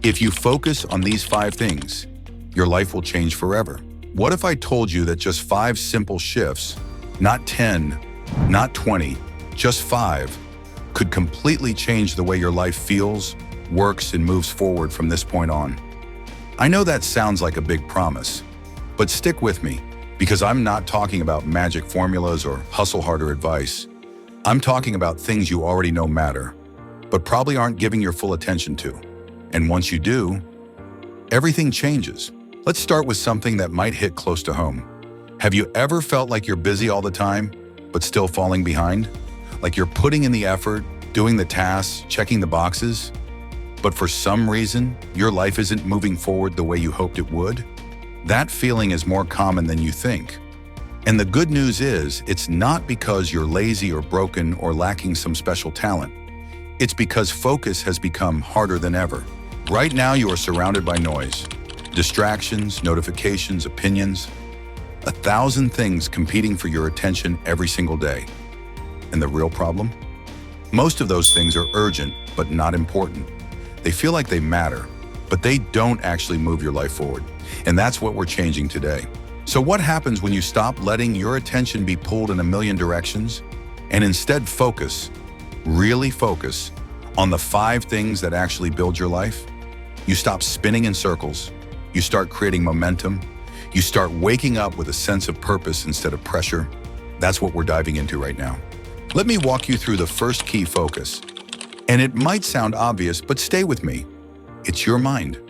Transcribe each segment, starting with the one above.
If you focus on these 5 things, your life will change forever. What if I told you that just 5 simple shifts, not 10, not 20, just 5, could completely change the way your life feels, works, and moves forward from this point on? I know that sounds like a big promise, but stick with me, because I'm not talking about magic formulas or hustle harder advice. I'm talking about things you already know matter, but probably aren't giving your full attention to. And once you do, everything changes. Let's start with something that might hit close to home. Have you ever felt like you're busy all the time, but still falling behind? Like you're putting in the effort, doing the tasks, checking the boxes, but for some reason, your life isn't moving forward the way you hoped it would? That feeling is more common than you think. And the good news is, it's not because you're lazy or broken or lacking some special talent. It's because focus has become harder than ever. Right now, you are surrounded by noise, distractions, notifications, opinions, 1,000 things competing for your attention every single day. And the real problem? Most of those things are urgent, but not important. They feel like they matter, but they don't actually move your life forward. And that's what we're changing today. So what happens when you stop letting your attention be pulled in a million directions and instead focus, really focus, on the 5 things that actually build your life? You stop spinning in circles. You start creating momentum. You start waking up with a sense of purpose instead of pressure. That's what we're diving into right now. Let me walk you through the first key focus. And it might sound obvious, but stay with me. It's your mind.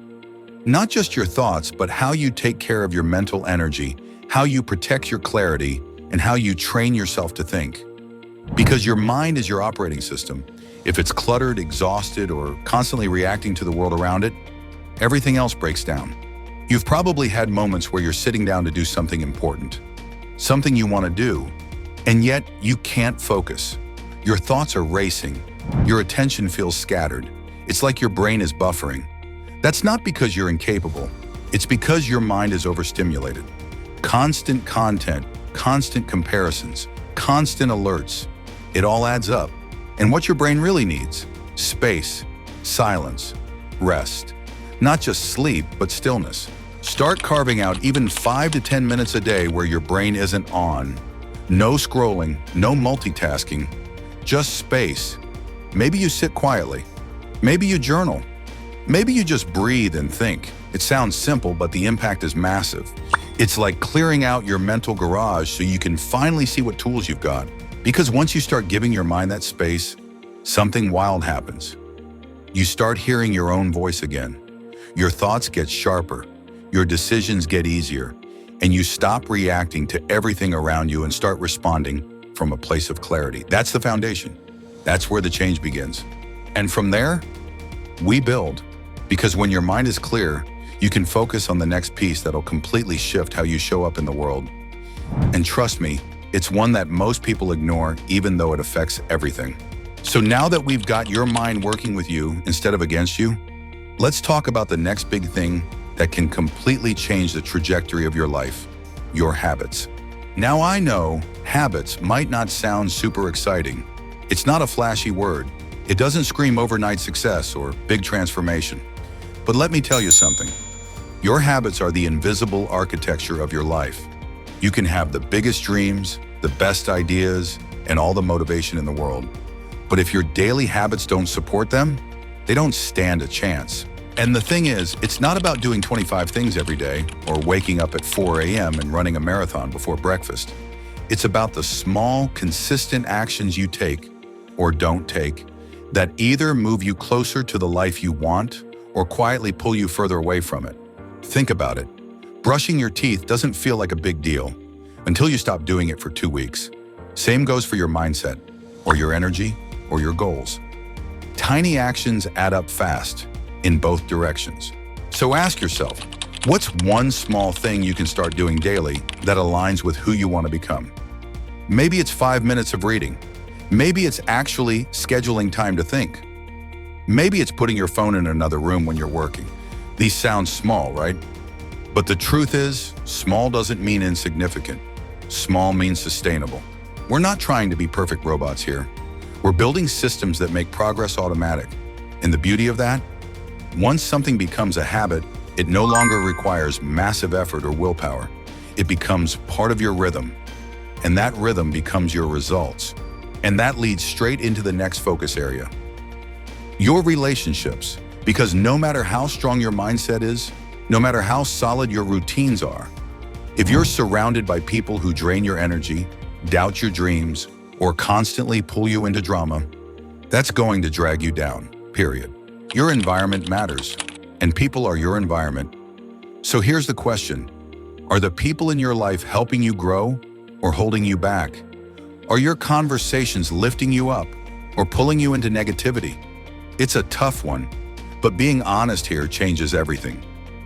Not just your thoughts, but how you take care of your mental energy, how you protect your clarity, and how you train yourself to think. Because your mind is your operating system. If it's cluttered, exhausted, or constantly reacting to the world around it, everything else breaks down. You've probably had moments where you're sitting down to do something important, something you want to do, and yet you can't focus. Your thoughts are racing. Your attention feels scattered. It's like your brain is buffering. That's not because you're incapable. It's because your mind is overstimulated. Constant content, constant comparisons, constant alerts. It all adds up. And what your brain really needs: space, silence, rest. Not just sleep, but stillness. Start carving out even 5 to 10 minutes a day where your brain isn't on. No scrolling, no multitasking, just space. Maybe you sit quietly. Maybe you journal. Maybe you just breathe and think. It sounds simple, but the impact is massive. It's like clearing out your mental garage so you can finally see what tools you've got. Because once you start giving your mind that space, something wild happens. You start hearing your own voice again. Your thoughts get sharper, your decisions get easier, and you stop reacting to everything around you and start responding from a place of clarity. That's the foundation. That's where the change begins. And from there, we build. Because when your mind is clear, you can focus on the next piece that'll completely shift how you show up in the world. And trust me, it's one that most people ignore, even though it affects everything. So now that we've got your mind working with you instead of against you, let's talk about the next big thing that can completely change the trajectory of your life: your habits. Now I know habits might not sound super exciting. It's not a flashy word. It doesn't scream overnight success or big transformation. But let me tell you something. Your habits are the invisible architecture of your life. You can have the biggest dreams, the best ideas, and all the motivation in the world. But if your daily habits don't support them, they don't stand a chance. And the thing is, it's not about doing 25 things every day or waking up at 4 a.m. and running a marathon before breakfast. It's about the small, consistent actions you take or don't take that either move you closer to the life you want or quietly pull you further away from it. Think about it. Brushing your teeth doesn't feel like a big deal until you stop doing it for 2 weeks. Same goes for your mindset, or your energy, or your goals. Tiny actions add up fast in both directions. So ask yourself, what's one small thing you can start doing daily that aligns with who you want to become? Maybe it's 5 minutes of reading. Maybe it's actually scheduling time to think. Maybe it's putting your phone in another room when you're working. These sound small, right? But the truth is, small doesn't mean insignificant. Small means sustainable. We're not trying to be perfect robots here. We're building systems that make progress automatic. And the beauty of that? Once something becomes a habit, it no longer requires massive effort or willpower. It becomes part of your rhythm, and that rhythm becomes your results. And that leads straight into the next focus area. Your relationships, because no matter how strong your mindset is, no matter how solid your routines are, if you're surrounded by people who drain your energy, doubt your dreams, or constantly pull you into drama, that's going to drag you down, period. Your environment matters, and people are your environment. So here's the question. Are the people in your life helping you grow or holding you back? Are your conversations lifting you up or pulling you into negativity? It's a tough one, but being honest here changes everything.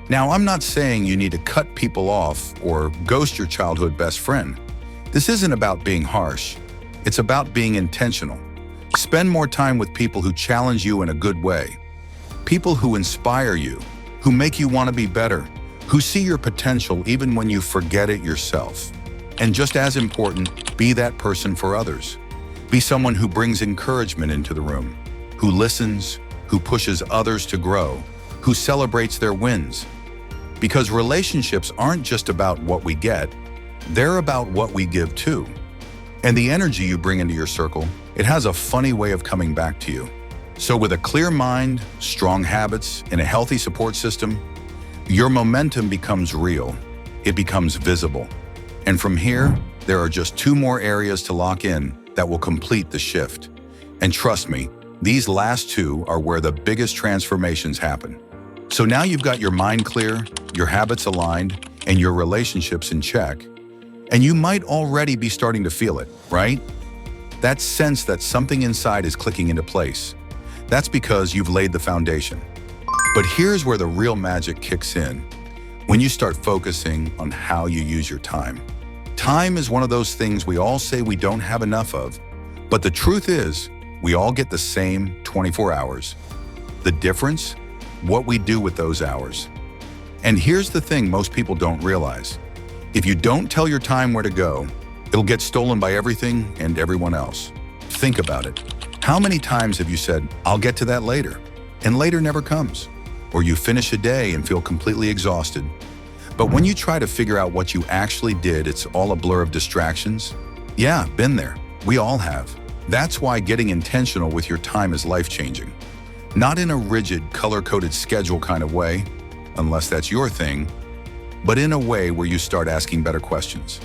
Now, I'm not saying you need to cut people off or ghost your childhood best friend. This isn't about being harsh. It's about being intentional. Spend more time with people who challenge you in a good way. People who inspire you, who make you want to be better, who see your potential even when you forget it yourself. And just as important, be that person for others. Be someone who brings encouragement into the room, who listens, who pushes others to grow, who celebrates their wins. Because relationships aren't just about what we get, they're about what we give too. And the energy you bring into your circle, it has a funny way of coming back to you. So with a clear mind, strong habits, and a healthy support system, your momentum becomes real. It becomes visible. And from here, there are just 2 more areas to lock in that will complete the shift. And trust me, these last 2 are where the biggest transformations happen. So now you've got your mind clear, your habits aligned, and your relationships in check. And you might already be starting to feel it, right? That sense that something inside is clicking into place. That's because you've laid the foundation. But here's where the real magic kicks in, when you start focusing on how you use your time. Time is one of those things we all say we don't have enough of, but the truth is, we all get the same 24 hours. The difference? What we do with those hours. And here's the thing most people don't realize. If you don't tell your time where to go, it'll get stolen by everything and everyone else. Think about it. How many times have you said, "I'll get to that later," and later never comes? Or you finish a day and feel completely exhausted. But when you try to figure out what you actually did, it's all a blur of distractions. Yeah, been there. We all have. That's why getting intentional with your time is life-changing. Not in a rigid, color-coded schedule kind of way, unless that's your thing, but in a way where you start asking better questions.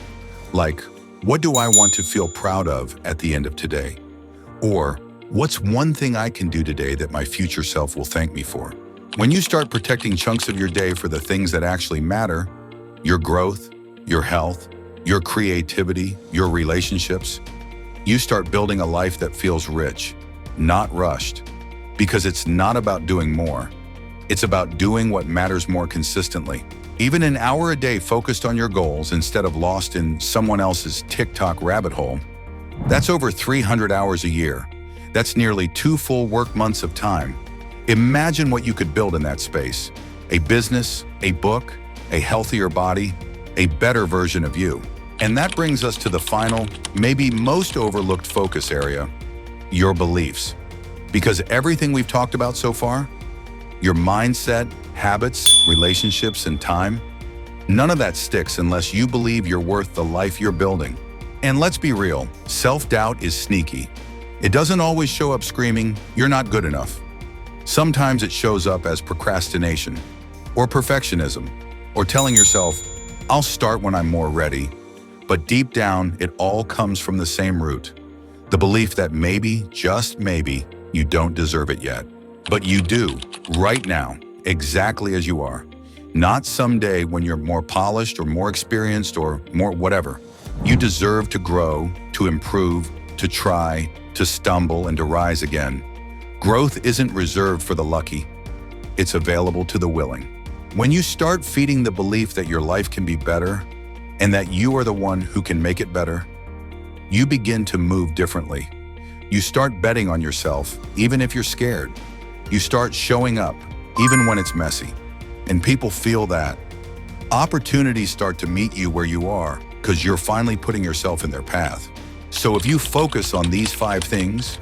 Like, what do I want to feel proud of at the end of today? Or, what's one thing I can do today that my future self will thank me for? When you start protecting chunks of your day for the things that actually matter, your growth, your health, your creativity, your relationships, you start building a life that feels rich, not rushed. Because it's not about doing more. It's about doing what matters more consistently. Even an hour a day focused on your goals instead of lost in someone else's TikTok rabbit hole, that's over 300 hours a year. That's nearly 2 full work months of time. Imagine what you could build in that space. A business, a book, a healthier body, a better version of you. And that brings us to the final, maybe most overlooked focus area, your beliefs. Because everything we've talked about so far, your mindset, habits, relationships, and time, none of that sticks unless you believe you're worth the life you're building. And let's be real, self-doubt is sneaky. It doesn't always show up screaming, "You're not good enough." Sometimes it shows up as procrastination, or perfectionism, or telling yourself, "I'll start when I'm more ready." But deep down, it all comes from the same root. The belief that maybe, just maybe, you don't deserve it yet. But you do, right now, exactly as you are. Not someday when you're more polished or more experienced or more whatever. You deserve to grow, to improve, to try, to stumble, and to rise again. Growth isn't reserved for the lucky. It's available to the willing. When you start feeding the belief that your life can be better and that you are the one who can make it better, you begin to move differently. You start betting on yourself, even if you're scared. You start showing up, even when it's messy. And people feel that. Opportunities start to meet you where you are because you're finally putting yourself in their path. So if you focus on these 5 things,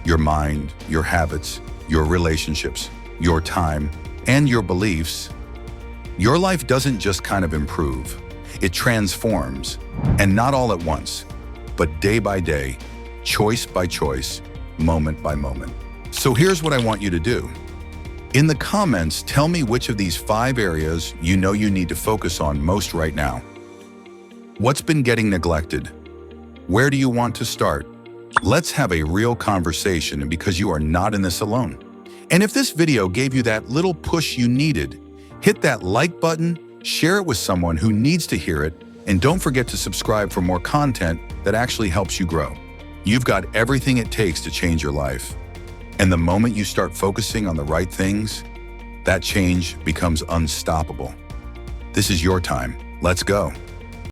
your mind, your habits, your relationships, your time, and your beliefs, your life doesn't just kind of improve. It transforms, and not all at once, but day by day, choice by choice, moment by moment. So here's what I want you to do. In the comments, tell me which of these 5 areas you know you need to focus on most right now. What's been getting neglected? Where do you want to start? Let's have a real conversation, because you are not in this alone. And if this video gave you that little push you needed, hit that like button, share it with someone who needs to hear it, and don't forget to subscribe for more content that actually helps you grow. You've got everything it takes to change your life. And the moment you start focusing on the right things, that change becomes unstoppable. This is your time. Let's go.